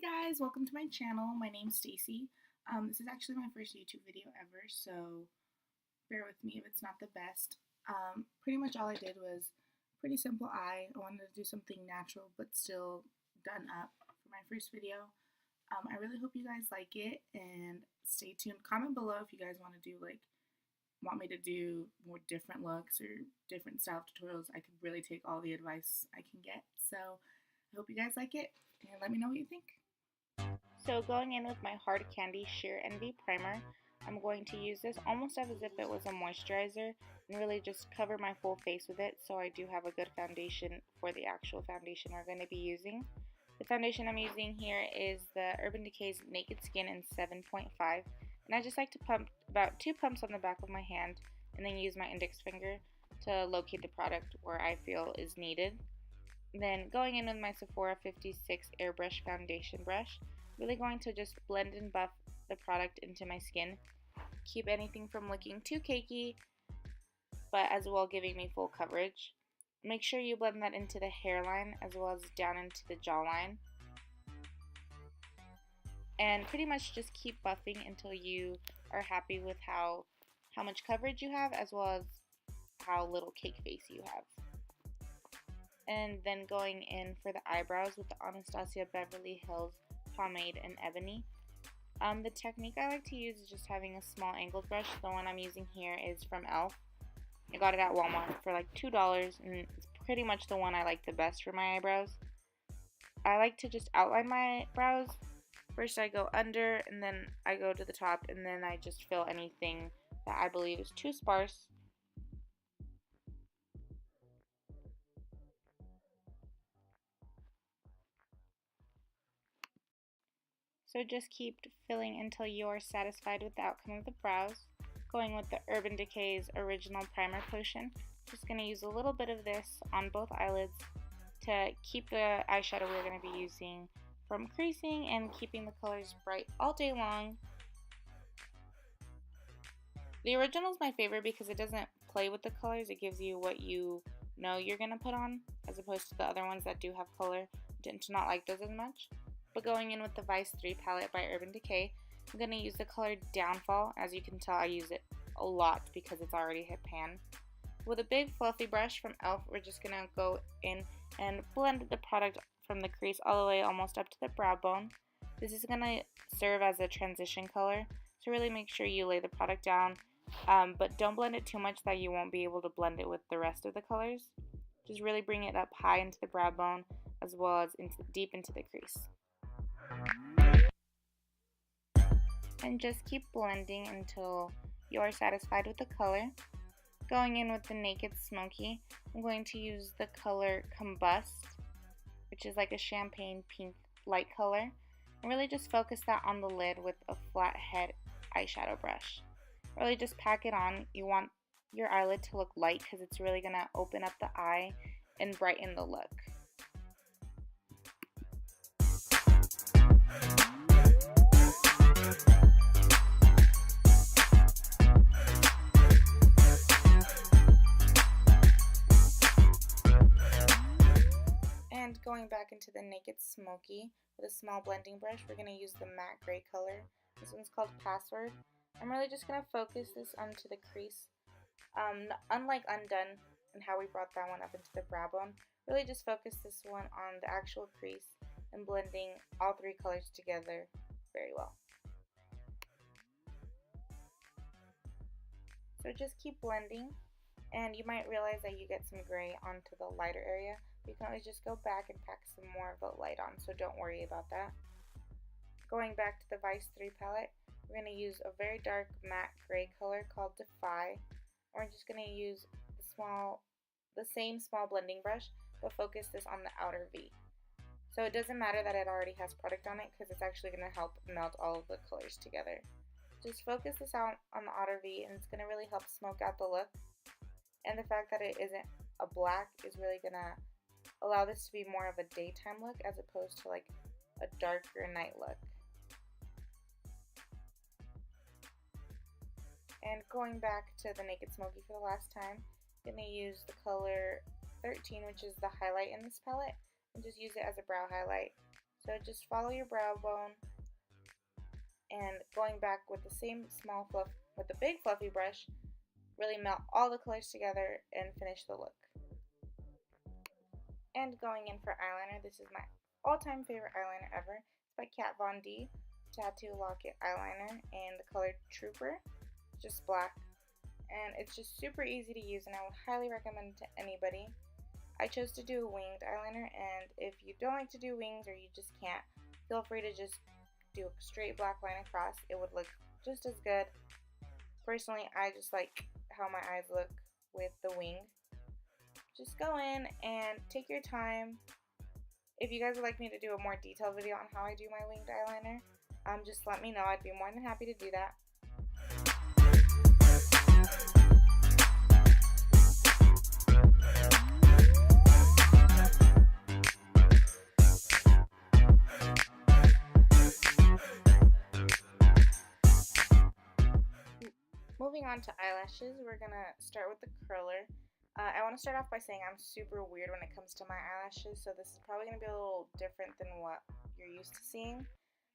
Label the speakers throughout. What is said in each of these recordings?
Speaker 1: guys, welcome to my channel. My name's Stacy. This is actually my first YouTube video ever, so bear with me if it's not the best. Pretty much all I did was pretty simple eye. I wanted to do something natural but still done up for my first video. I really hope you guys like it and stay tuned. Comment below if you guys want me to do more different looks or different style tutorials. I could really take all the advice I can get. So I hope you guys like it and let me know what you think. So going in with my Hard Candy Sheer Envy Primer, I'm going to use this almost as if it was a moisturizer and really just cover my full face with it so I do have a good foundation for the actual foundation we're going to be using. The foundation I'm using here is the Urban Decay's Naked Skin in 7.5, and I just like to pump about 2 pumps on the back of my hand and then use my index finger to locate the product where I feel is needed. Then going in with my Sephora 56 Airbrush Foundation Brush, really going to just blend and buff the product into my skin. Keep anything from looking too cakey, but as well giving me full coverage. Make sure you blend that into the hairline as well as down into the jawline. And pretty much just keep buffing until you are happy with how much coverage you have as well as how little cake face you have. And then going in for the eyebrows with the Anastasia Beverly Hills Pomade and Ebony. The technique I like to use is just having a small angled brush. The one I'm using here is from e.l.f. I got it at Walmart for like $2 and it's pretty much the one I like the best for my eyebrows. I like to just outline my brows. First I go under and then I go to the top and then I just fill anything that I believe is too sparse. So just keep filling until you're satisfied with the outcome of the brows. Going with the Urban Decay's Original Primer Potion. Just going to use a little bit of this on both eyelids to keep the eyeshadow we're going to be using from creasing and keeping the colors bright all day long. The original is my favorite because it doesn't play with the colors. It gives you what you know you're going to put on, as opposed to the other ones that do have color. I tend to not like those as much. But going in with the Vice 3 palette by Urban Decay, I'm going to use the color Downfall. As you can tell, I use it a lot because it's already hit pan. With a big fluffy brush from e.l.f., we're just going to go in and blend the product from the crease all the way almost up to the brow bone. This is going to serve as a transition color, so really make sure you lay the product down, but don't blend it too much that you won't be able to blend it with the rest of the colors. Just really bring it up high into the brow bone as well as deep into the crease. And just keep blending until you are satisfied with the color. Going in with the Naked Smokey, I'm going to use the color Combust, which is like a champagne pink light color, and really just focus that on the lid with a flat head eyeshadow brush. Really just pack it on. You want your eyelid to look light because it's really going to open up the eye and brighten the look. And going back into the Naked Smokey with a small blending brush, we're going to use the matte gray color. This one's called Password. I'm really just going to focus this onto the crease. Unlike Undone and how we brought that one up into the brow bone, really just focus this one on the actual crease and blending all 3 colors together very well. So just keep blending, and you might realize that you get some gray onto the lighter area. You can always just go back and pack some more of the light on, so don't worry about that. Going back to the Vice 3 palette, we're going to use a very dark matte gray color called Defy. We're just going to use the same small blending brush, but focus this on the outer V. So it doesn't matter that it already has product on it because it's actually going to help melt all of the colors together. Just focus this out on the outer V and it's going to really help smoke out the look. And the fact that it isn't a black is really going to allow this to be more of a daytime look as opposed to like a darker night look. And going back to the Naked Smokey for the last time, I'm going to use the color 13, which is the highlight in this palette, and just use it as a brow highlight. So just follow your brow bone and going back with the same small fluff, with the big fluffy brush, really melt all the colors together and finish the look. And going in for eyeliner, this is my all-time favorite eyeliner ever. It's by Kat Von D Tattoo Locket Eyeliner in the color Trooper, just black. And it's just super easy to use, and I would highly recommend it to anybody. I chose to do a winged eyeliner, and if you don't like to do wings or you just can't, feel free to just do a straight black line across. It would look just as good. Personally, I just like how my eyes look with the wing. Just go in and take your time. If you guys would like me to do a more detailed video on how I do my winged eyeliner, just let me know. I'd be more than happy to do that. Moving on to eyelashes, we're going to start with the curler. I want to start off by saying I'm super weird when it comes to my eyelashes, so this is probably going to be a little different than what you're used to seeing.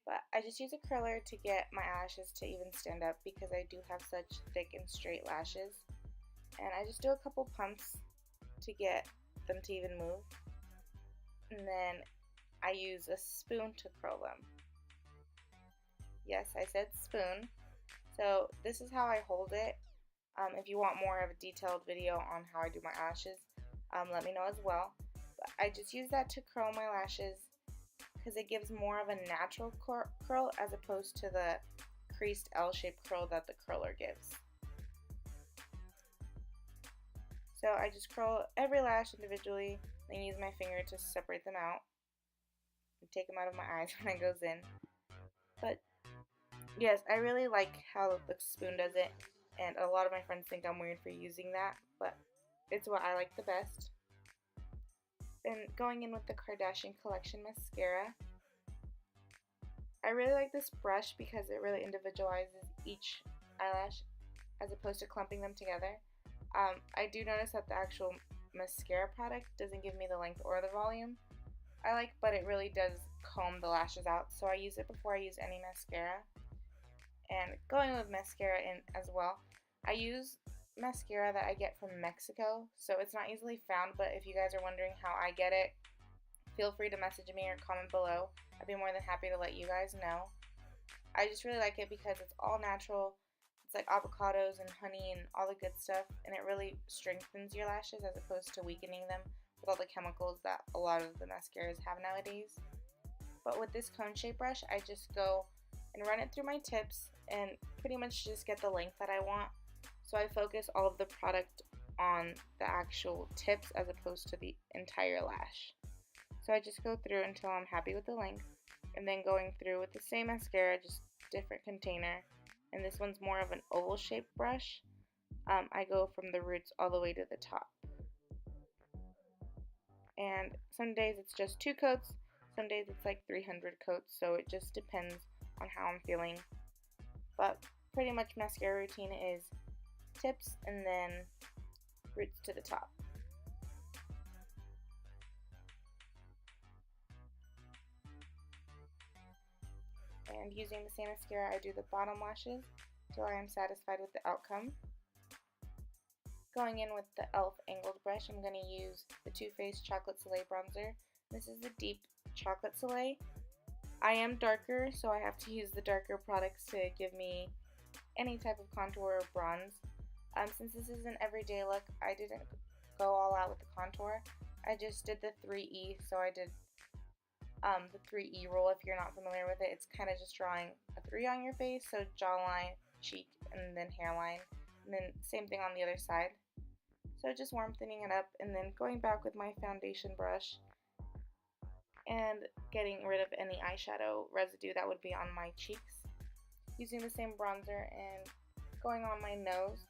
Speaker 1: But I just use a curler to get my eyelashes to even stand up because I do have such thick and straight lashes. And I just do a couple pumps to get them to even move. And then I use a spoon to curl them. Yes, I said spoon. So this is how I hold it. If you want more of a detailed video on how I do my eyelashes, let me know as well. But I just use that to curl my lashes because it gives more of a natural curl as opposed to the creased L-shaped curl that the curler gives. So I just curl every lash individually, then use my finger to separate them out and take them out of my eyes when it goes in. But yes, I really like how the spoon does it, and a lot of my friends think I'm weird for using that, but it's what I like the best. Then going in with the Kardashian Collection Mascara. I really like this brush because it really individualizes each eyelash as opposed to clumping them together. I do notice that the actual mascara product doesn't give me the length or the volume I like, but it really does comb the lashes out, so I use it before I use any mascara. And going with mascara in as well, I use mascara that I get from Mexico, so it's not easily found, but if you guys are wondering how I get it, feel free to message me or comment below. I'd be more than happy to let you guys know. I just really like it because it's all natural. It's like avocados and honey and all the good stuff, and it really strengthens your lashes as opposed to weakening them with all the chemicals that a lot of the mascaras have nowadays. But with this cone shape brush, I just go and run it through my tips and pretty much just get the length that I want. So I focus all of the product on the actual tips as opposed to the entire lash. So I just go through until I'm happy with the length, and then going through with the same mascara, just different container. And this one's more of an oval shaped brush. I go from the roots all the way to the top. And some days it's just 2 coats, some days it's like 300 coats, so it just depends on how I'm feeling. But pretty much mascara routine is tips and then roots to the top. And using the same mascara, I do the bottom lashes until I am satisfied with the outcome. Going in with the e.l.f. angled brush, I'm going to use the Too Faced Chocolate Soleil Bronzer. This is the deep chocolate soleil. I am darker, so I have to use the darker products to give me any type of contour or bronze. Since this is an everyday look, I didn't go all out with the contour. I just did the 3E, so I did the 3E rule. If you're not familiar with it, it's kind of just drawing a 3 on your face, so jawline, cheek, and then hairline, and then same thing on the other side. So just warm thinning it up, and then going back with my foundation brush and getting rid of any eyeshadow residue that would be on my cheeks, using the same bronzer and going on my nose.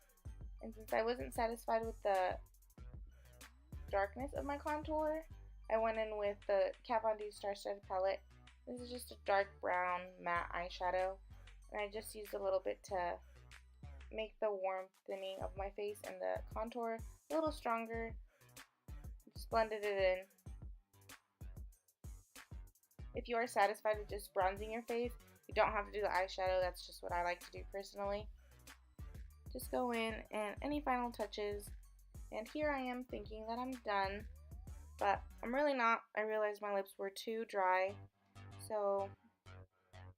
Speaker 1: And since I wasn't satisfied with the darkness of my contour, I went in with the Kat Von D Star Studded palette. This is just a dark brown matte eyeshadow, and I just used a little bit to make the warm thinning of my face and the contour a little stronger. Just blended it in. if you are satisfied with just bronzing your face, you don't have to do the eyeshadow. That's just what I like to do personally. Just go in and any final touches. And here I am thinking that I'm done, but I'm really not. I realized my lips were too dry, so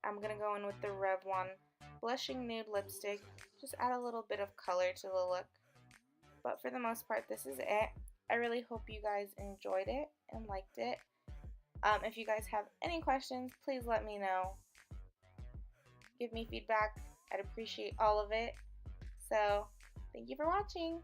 Speaker 1: I'm going to go in with the Revlon Blushing Nude Lipstick. Just add a little bit of color to the look. But for the most part, this is it. I really hope you guys enjoyed it and liked it. If you guys have any questions, please let me know. Give me feedback. I'd appreciate all of it. So, thank you for watching.